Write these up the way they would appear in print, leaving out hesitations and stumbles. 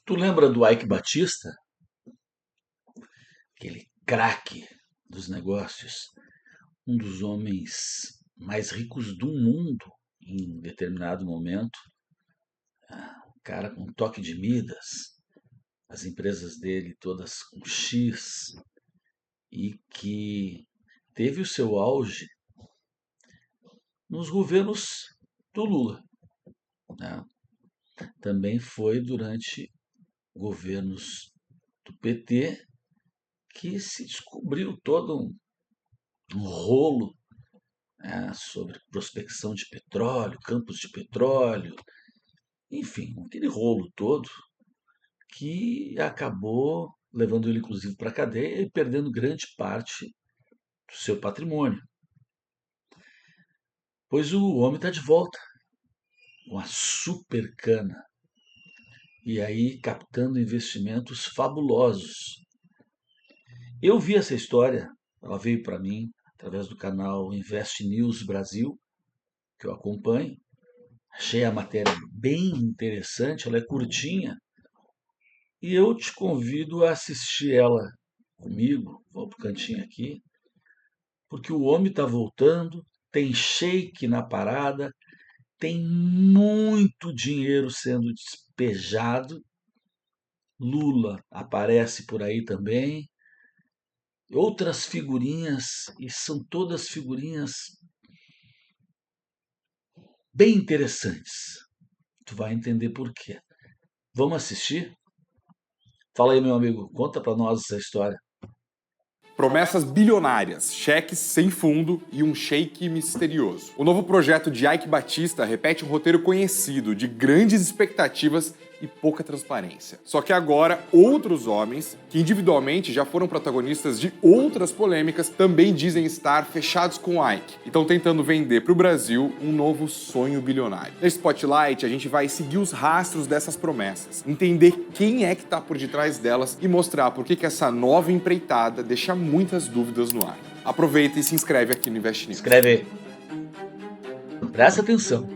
Tu lembra do Ike Batista? Aquele craque dos negócios, um dos homens mais ricos do mundo em determinado momento, um cara com toque de Midas, as empresas dele todas com X, e que teve o seu auge nos governos do Lula, né? Também foi durante governos do PT que se descobriu todo um rolo, né, sobre prospecção de petróleo, campos de petróleo, enfim, aquele rolo todo que acabou levando ele inclusive para a cadeia e perdendo grande parte do seu patrimônio. Pois o homem está de volta com a super cana e aí captando investimentos fabulosos. Eu vi essa história, ela veio para mim através do canal Invest News Brasil, que eu acompanho. Achei a matéria bem interessante, ela é curtinha, e eu te convido a assistir ela comigo. Vou para o cantinho aqui, porque o homem está voltando, tem shake na parada, tem muito dinheiro sendo despejado. Lula aparece por aí também. Outras figurinhas, e são todas figurinhas bem interessantes. Tu vai entender por quê. Vamos assistir? Fala aí, meu amigo, conta para nós essa história. Promessas bilionárias, cheques sem fundo e um shake misterioso. O novo projeto de Ike Batista repete um roteiro conhecido de grandes expectativas e pouca transparência. Só que agora, outros homens, que individualmente já foram protagonistas de outras polêmicas, também dizem estar fechados com o Ike e estão tentando vender para o Brasil um novo sonho bilionário. Nesse Spotlight, a gente vai seguir os rastros dessas promessas, entender quem é que está por detrás delas e mostrar por que essa nova empreitada deixa muitas dúvidas no ar. Aproveita e se inscreve aqui no Invest News. Escreve aí. Presta atenção.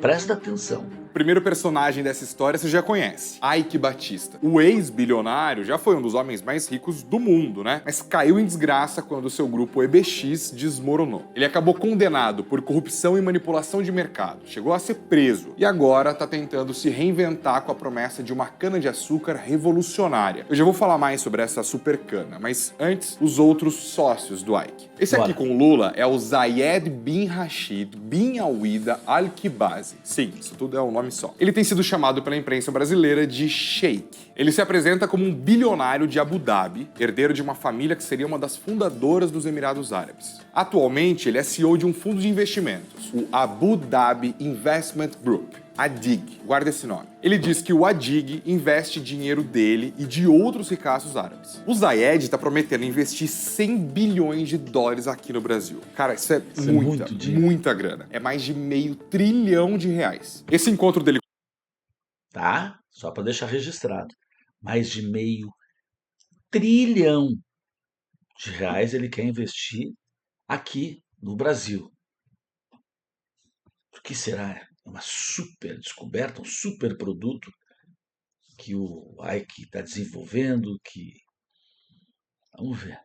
Presta atenção. O primeiro personagem dessa história você já conhece, Ike Batista. O ex-bilionário já foi um dos homens mais ricos do mundo, né? Mas caiu em desgraça quando seu grupo EBX desmoronou. Ele acabou condenado por corrupção e manipulação de mercado, chegou a ser preso e agora tá tentando se reinventar com a promessa de uma cana-de-açúcar revolucionária. Eu já vou falar mais sobre essa super cana, mas antes, os outros sócios do Ike. Esse aqui com Lula é o Zayed bin Rashid bin Alwida Al-Kibazi. Sim, isso tudo é um nome só. Ele tem sido chamado pela imprensa brasileira de Sheik. Ele se apresenta como um bilionário de Abu Dhabi, herdeiro de uma família que seria uma das fundadoras dos Emirados Árabes. Atualmente, ele é CEO de um fundo de investimentos, o Abu Dhabi Investment Group, ADIG. Guarda esse nome. Ele diz que o ADIG investe dinheiro dele e de outros ricaços árabes. O Zayed está prometendo investir 100 bilhões de dólares aqui no Brasil. Cara, isso é muita grana. É mais de meio trilhão de reais. Esse encontro dele... Tá? Só para deixar registrado. Mais de meio trilhão de reais ele quer investir aqui no Brasil. O que será? É uma super descoberta, um super produto que o Ike está desenvolvendo, que... Vamos ver.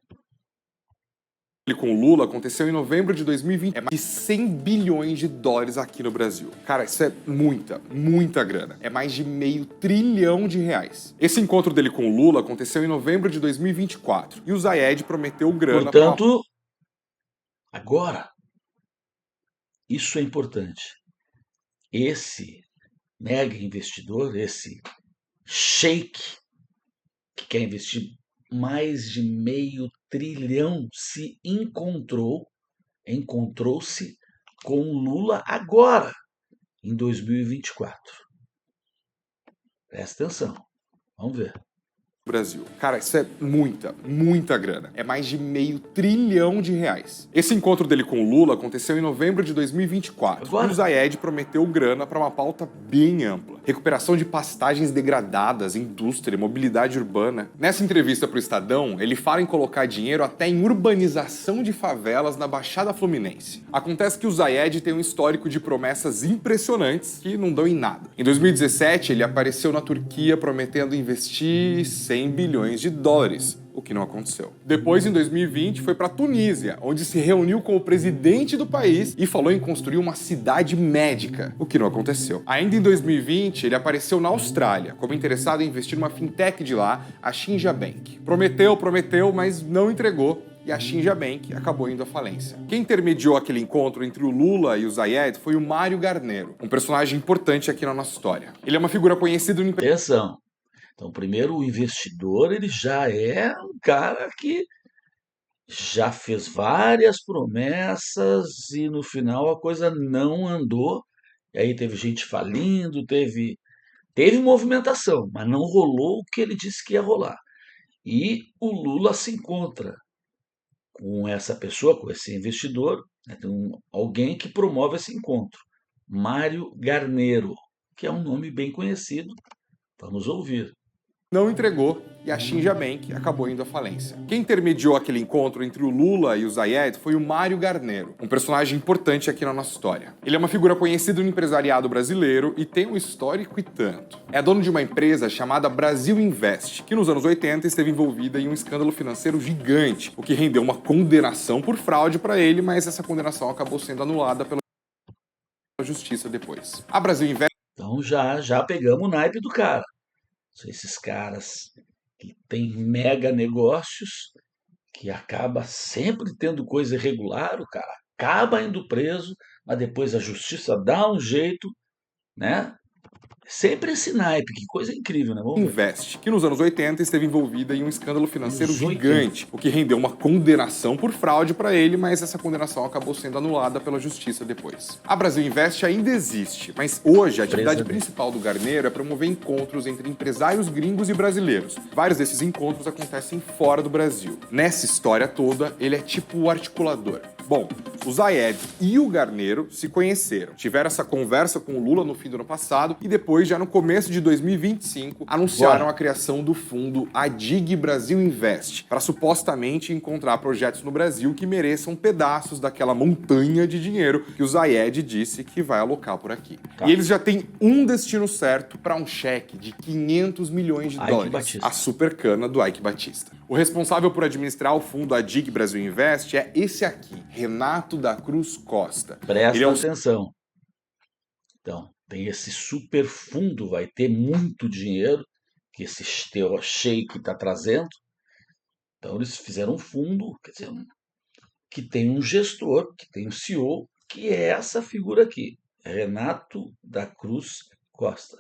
Com o Lula aconteceu em novembro de 2020. É mais de 100 bilhões de dólares aqui no Brasil. Cara, isso é muita grana. É mais de meio trilhão de reais. Esse encontro dele com o Lula aconteceu em novembro de 2024. E o Zayed prometeu grana... Portanto, agora, isso é importante. Esse mega investidor, esse sheik que quer investir mais de meio trilhão, se encontrou-se com Lula agora, em 2024. Presta atenção, vamos ver. Brasil. Cara, isso é muita grana. É mais de meio trilhão de reais. Esse encontro dele com o Lula aconteceu em novembro de 2024. Agora? E o Zayed prometeu grana para uma pauta bem ampla. recuperação de pastagens degradadas, indústria, mobilidade urbana. Nessa entrevista para o Estadão, ele fala em colocar dinheiro até em urbanização de favelas na Baixada Fluminense. Acontece que o Zayed tem um histórico de promessas impressionantes que não dão em nada. Em 2017, ele apareceu na Turquia prometendo investir 100 bilhões de dólares. O que não aconteceu. Depois, em 2020, foi para Tunísia, onde se reuniu com o presidente do país e falou em construir uma cidade médica, o que não aconteceu. Ainda em 2020, ele apareceu na Austrália, como interessado em investir numa fintech de lá, a Shinja Bank. Prometeu, mas não entregou. E a Shinja Bank acabou indo à falência. Quem intermediou aquele encontro entre o Lula e o Zayed foi o Mário Garnero, um personagem importante aqui na nossa história. Ele é uma figura conhecida no Atenção. Então, primeiro, o investidor, ele já é um cara que já fez várias promessas e no final a coisa não andou. E aí teve gente falindo, teve movimentação, mas não rolou o que ele disse que ia rolar. E o Lula se encontra com essa pessoa, com esse investidor, né, tem alguém que promove esse encontro, Mário Garnero, que é um nome bem conhecido. Vamos ouvir. Não entregou e a Shinja Bank acabou indo à falência. Quem intermediou aquele encontro entre o Lula e o Zayed foi o Mário Garnero, um personagem importante aqui na nossa história. Ele é uma figura conhecida no empresariado brasileiro e tem um histórico e tanto. É dono de uma empresa chamada Brasil Invest, que nos anos 80 esteve envolvida em um escândalo financeiro gigante, o que rendeu uma condenação por fraude para ele, mas essa condenação acabou sendo anulada pela justiça depois. A Brasil Invest... Então já pegamos o naipe do cara. São esses caras que têm mega negócios, que acaba sempre tendo coisa irregular, o cara acaba indo preso, mas depois a justiça dá um jeito, né? Sempre esse naipe, que coisa incrível, né? Invest, que nos anos 80 esteve envolvida em um escândalo financeiro gigante, o que rendeu uma condenação por fraude para ele, mas essa condenação acabou sendo anulada pela justiça depois. A Brasil Invest ainda existe, mas hoje a atividade principal do Garnero é promover encontros entre empresários gringos e brasileiros. Vários desses encontros acontecem fora do Brasil. Nessa história toda, ele é tipo o articulador. Bom, o Zayed e o Garnero se conheceram, tiveram essa conversa com o Lula no fim do ano passado e depois, já no começo de 2025, anunciaram a criação do fundo ADIG Brasil Invest, para supostamente encontrar projetos no Brasil que mereçam pedaços daquela montanha de dinheiro que o Zayed disse que vai alocar por aqui. Tá. E eles já têm um destino certo para um cheque de 500 milhões de dólares, a supercana do Ike Batista. O responsável por administrar o fundo ADIG Brasil Invest é esse aqui, Renato da Cruz Costa. Presta atenção. Então, tem esse super fundo, vai ter muito dinheiro que esse sheik está trazendo. Então, eles fizeram um fundo, quer dizer, que tem um gestor, que tem um CEO, que é essa figura aqui, Renato da Cruz Costa.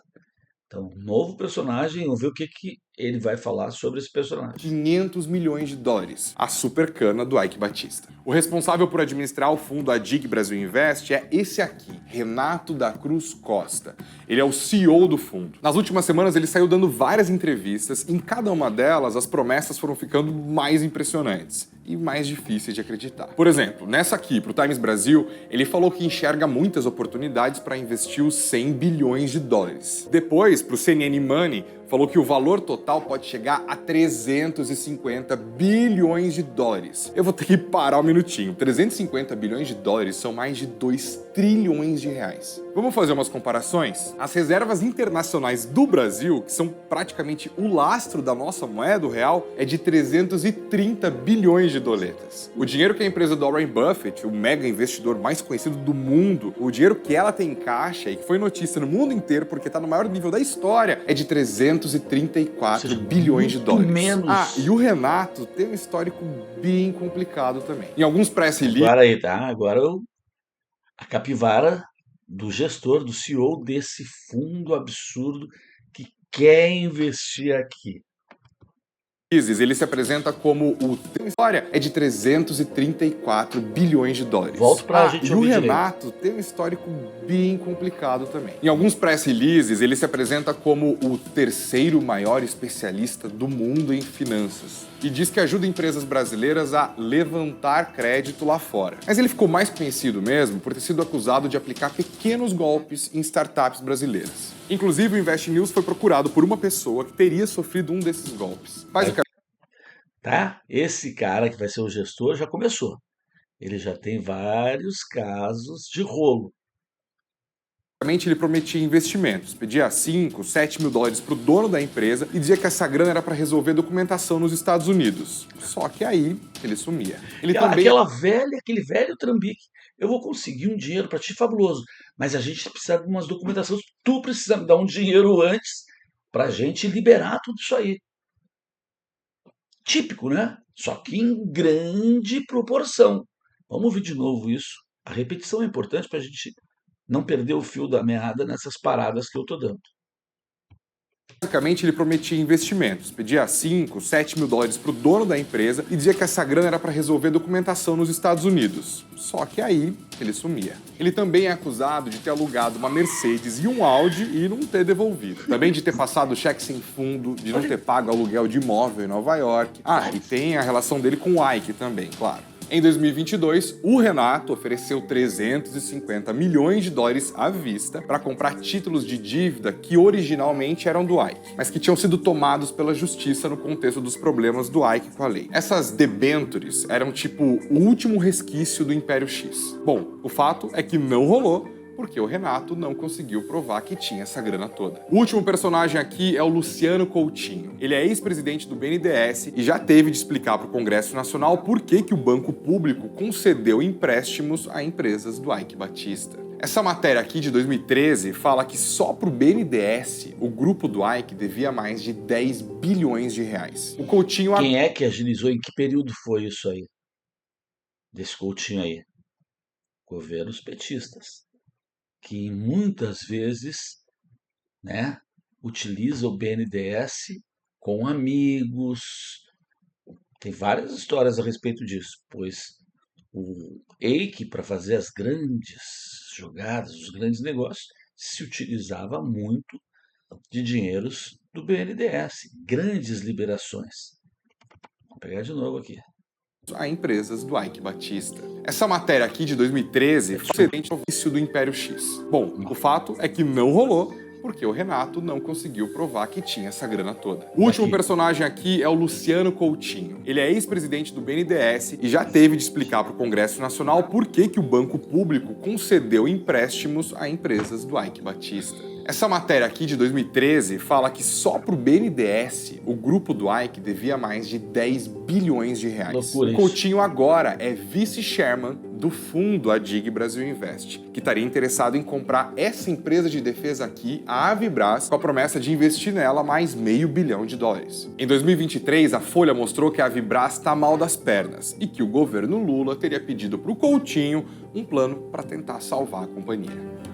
Então, novo personagem, vamos ver o que ele vai falar sobre esse personagem. 500 milhões de dólares, a supercana do Ike Batista. O responsável por administrar o fundo ADIG Brasil Invest é esse aqui, Renato da Cruz Costa. Ele é o CEO do fundo. Nas últimas semanas ele saiu dando várias entrevistas, e em cada uma delas as promessas foram ficando mais impressionantes e mais difíceis de acreditar. Por exemplo, nessa aqui, para o Times Brasil, ele falou que enxerga muitas oportunidades para investir os 100 bilhões de dólares. Depois, para o CNN Money, falou que o valor total pode chegar a 350 bilhões de dólares. Eu vou ter que parar um minutinho. 350 bilhões de dólares são mais de 2 trilhões de reais. Vamos fazer umas comparações? As reservas internacionais do Brasil, que são praticamente o lastro da nossa moeda, o real, é de 330 bilhões de doletas. O dinheiro que a empresa do Warren Buffett, o mega investidor mais conhecido do mundo, o dinheiro que ela tem em caixa e que foi notícia no mundo inteiro porque está no maior nível da história, é de 334 bilhões de dólares. Menos. E o Renato tem um histórico bem complicado também. Em alguns press releases... Agora aí, tá? Agora a capivara do gestor, do CEO desse fundo absurdo que quer investir aqui. Ele se apresenta como a história é de 334 bilhões de dólares. Volto pra gente e o ouvir Renato tem um histórico bem complicado também. Em alguns press releases, ele se apresenta como o terceiro maior especialista do mundo em finanças e diz que ajuda empresas brasileiras a levantar crédito lá fora. Mas ele ficou mais conhecido mesmo por ter sido acusado de aplicar pequenos golpes em startups brasileiras. Inclusive, o Invest News foi procurado por uma pessoa que teria sofrido um desses golpes. Tá? Esse cara que vai ser o gestor já começou. Ele já tem vários casos de rolo. Ele prometia investimentos, pedia 5, 7 mil dólares para o dono da empresa e dizia que essa grana era para resolver documentação nos Estados Unidos. Só que aí ele sumia. Aquele velho trambique. Eu vou conseguir um dinheiro para ti fabuloso, mas a gente precisa de umas documentações. Tu precisa me dar um dinheiro antes para a gente liberar tudo isso aí. Típico, né? Só que em grande proporção. Vamos ouvir de novo isso. A repetição é importante para a gente não perder o fio da meada nessas paradas que eu tô dando. Basicamente, ele prometia investimentos, pedia 5, 7 mil dólares para o dono da empresa e dizia que essa grana era para resolver documentação nos Estados Unidos. Só que aí ele sumia. Ele também é acusado de ter alugado uma Mercedes e um Audi e não ter devolvido. Também de ter passado cheque sem fundo, de não ter pago aluguel de imóvel em Nova York. E tem a relação dele com o Ike também, claro. Em 2022, o Renato ofereceu 350 milhões de dólares à vista para comprar títulos de dívida que originalmente eram do Ike, mas que tinham sido tomados pela justiça no contexto dos problemas do Ike com a lei. Essas debêntures eram tipo o último resquício do Império X. Bom, o fato é que não rolou, porque o Renato não conseguiu provar que tinha essa grana toda. O último personagem aqui é o Luciano Coutinho. Ele é ex-presidente do BNDES e já teve de explicar para o Congresso Nacional por que o banco público concedeu empréstimos a empresas do Ike Batista. Essa matéria aqui de 2013 fala que só para o BNDES o grupo do Ike devia mais de 10 bilhões de reais. O Coutinho... Quem é que agilizou? Em que período foi isso aí? Desse Coutinho aí? Governos petistas, que muitas vezes, né, utiliza o BNDES com amigos. Tem várias histórias a respeito disso, pois o Eike, para fazer as grandes jogadas, os grandes negócios, se utilizava muito de dinheiros do BNDES, grandes liberações. Vou pegar de novo aqui. A empresas do Ike Batista. Essa matéria aqui de 2013 foi o início do Império X. Bom, o fato é que não rolou porque o Renato não conseguiu provar que tinha essa grana toda. O último personagem aqui é o Luciano Coutinho. Ele é ex-presidente do BNDES e já teve de explicar para o Congresso Nacional por que o banco público concedeu empréstimos a empresas do Ike Batista. Essa matéria aqui de 2013 fala que só para o BNDES o grupo do Ike devia mais de 10 bilhões de reais. Loucura o Coutinho agora é vice-chairman do fundo Adig Brasil Invest, que estaria interessado em comprar essa empresa de defesa aqui, a Avibras, com a promessa de investir nela mais $500 milhão. Em 2023, a Folha mostrou que a Avibras está mal das pernas e que o governo Lula teria pedido para o Coutinho um plano para tentar salvar a companhia.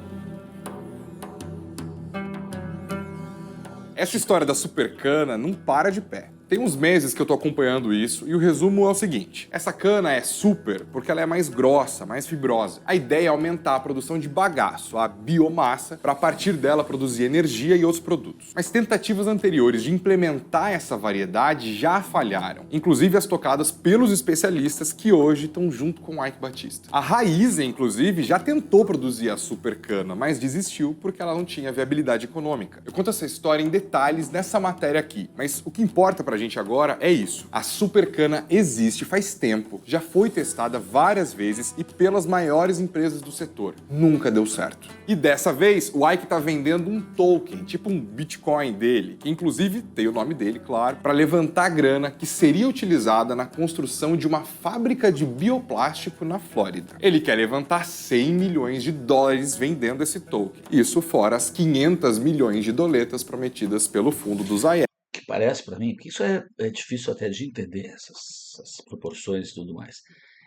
Essa história da Supercana não para de pé. Tem uns meses que eu tô acompanhando isso e o resumo é o seguinte: essa cana é super porque ela é mais grossa, mais fibrosa. A ideia é aumentar a produção de bagaço, a biomassa, para a partir dela produzir energia e outros produtos. Mas tentativas anteriores de implementar essa variedade já falharam, inclusive as tocadas pelos especialistas que hoje estão junto com o Ike Batista. A Raízen, inclusive, já tentou produzir a supercana, mas desistiu porque ela não tinha viabilidade econômica. Eu conto essa história em detalhes nessa matéria aqui, mas o que importa pra gente agora é isso. A supercana existe faz tempo, já foi testada várias vezes e pelas maiores empresas do setor. Nunca deu certo. E dessa vez, o Ike tá vendendo um token, tipo um Bitcoin dele, que inclusive tem o nome dele, claro, para levantar grana que seria utilizada na construção de uma fábrica de bioplástico na Flórida. Ele quer levantar 100 milhões de dólares vendendo esse token. Isso fora as 500 milhões de doletas prometidas pelo fundo do Zayed. Que parece para mim, porque isso é difícil até de entender, essas proporções e tudo mais,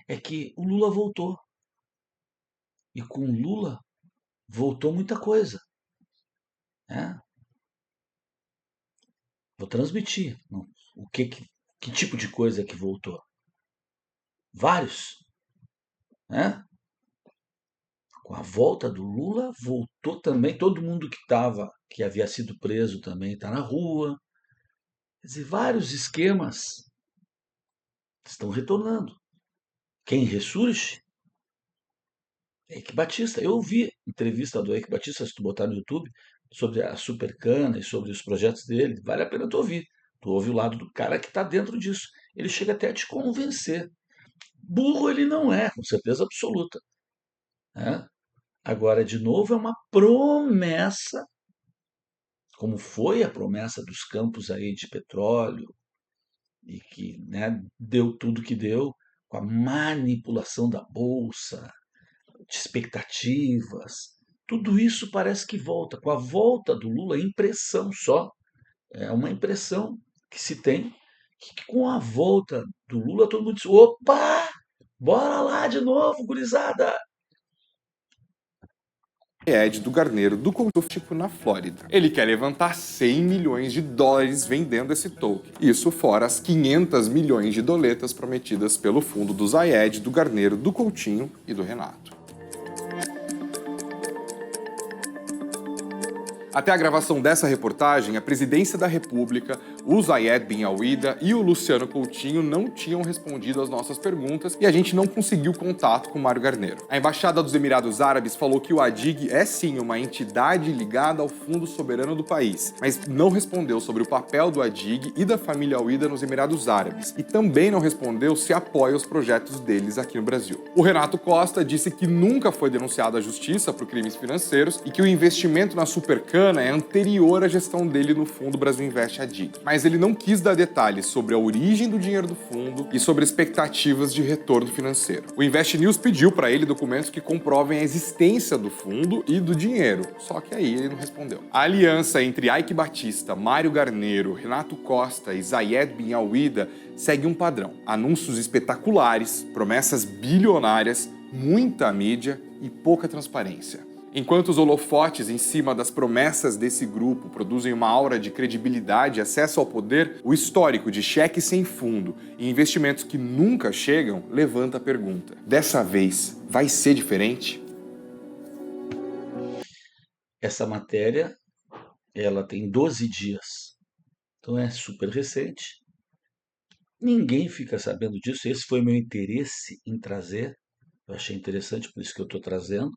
é que o Lula voltou. E com o Lula voltou muita coisa. Né? Vou transmitir o que Que tipo de coisa que voltou? Vários, né? Com a volta do Lula, voltou também todo mundo que havia sido preso também está na rua. Quer dizer, vários esquemas estão retornando. Quem ressurge? Eike Batista. Eu ouvi entrevista do Eike Batista, se tu botar no YouTube, sobre a Supercana e sobre os projetos dele. Vale a pena tu ouvir. Tu ouve o lado do cara que está dentro disso. Ele chega até a te convencer. Burro ele não é, com certeza absoluta, né? Agora, de novo, é uma promessa, como foi a promessa dos campos aí de petróleo, e que, né, deu tudo que deu, com a manipulação da bolsa, de expectativas. Tudo isso parece que volta. Com a volta do Lula, impressão só. É uma impressão que se tem que com a volta do Lula todo mundo diz: opa, bora lá de novo, gurizada. Ed do Garneiro do Coutinho na Flórida. Ele quer levantar 100 milhões de dólares vendendo esse token. Isso fora as 500 milhões de doletas prometidas pelo fundo do Zayed, do Garneiro, do Coutinho e do Renato. Até a gravação dessa reportagem, a Presidência da República, o Zayed bin Awida e o Luciano Coutinho não tinham respondido às nossas perguntas e a gente não conseguiu contato com o Mário Garneiro. A Embaixada dos Emirados Árabes falou que o ADIG é sim uma entidade ligada ao Fundo Soberano do país, mas não respondeu sobre o papel do ADIG e da família Awida nos Emirados Árabes e também não respondeu se apoia os projetos deles aqui no Brasil. O Renato Costa disse que nunca foi denunciado à justiça por crimes financeiros e que o investimento na Supercana é anterior à gestão dele no fundo Brasil Invest ADIG. Mas ele não quis dar detalhes sobre a origem do dinheiro do fundo e sobre expectativas de retorno financeiro. O Invest News pediu para ele documentos que comprovem a existência do fundo e do dinheiro, só que aí ele não respondeu. A aliança entre Eike Batista, Mário Garneiro, Renato Costa e Zayed bin Awida segue um padrão: anúncios espetaculares, promessas bilionárias, muita mídia e pouca transparência. Enquanto os holofotes em cima das promessas desse grupo produzem uma aura de credibilidade e acesso ao poder, o histórico de cheques sem fundo e investimentos que nunca chegam levanta a pergunta: dessa vez vai ser diferente? Essa matéria, ela tem 12 dias, então é super recente. Ninguém fica sabendo disso. Esse foi meu interesse em trazer. Eu achei interessante, por isso que eu estou trazendo.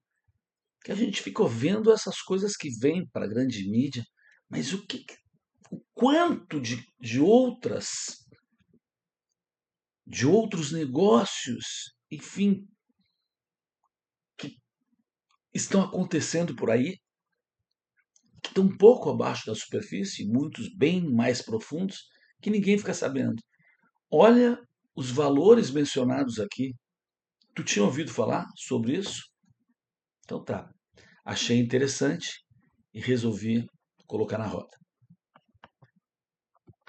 Que a gente fica vendo essas coisas que vêm para a grande mídia, mas o quanto de outros negócios, enfim, que estão acontecendo por aí, que estão um pouco abaixo da superfície, muitos bem mais profundos, que ninguém fica sabendo. Olha os valores mencionados aqui. Tu tinha ouvido falar sobre isso? Então tá. Achei interessante e resolvi colocar na roda.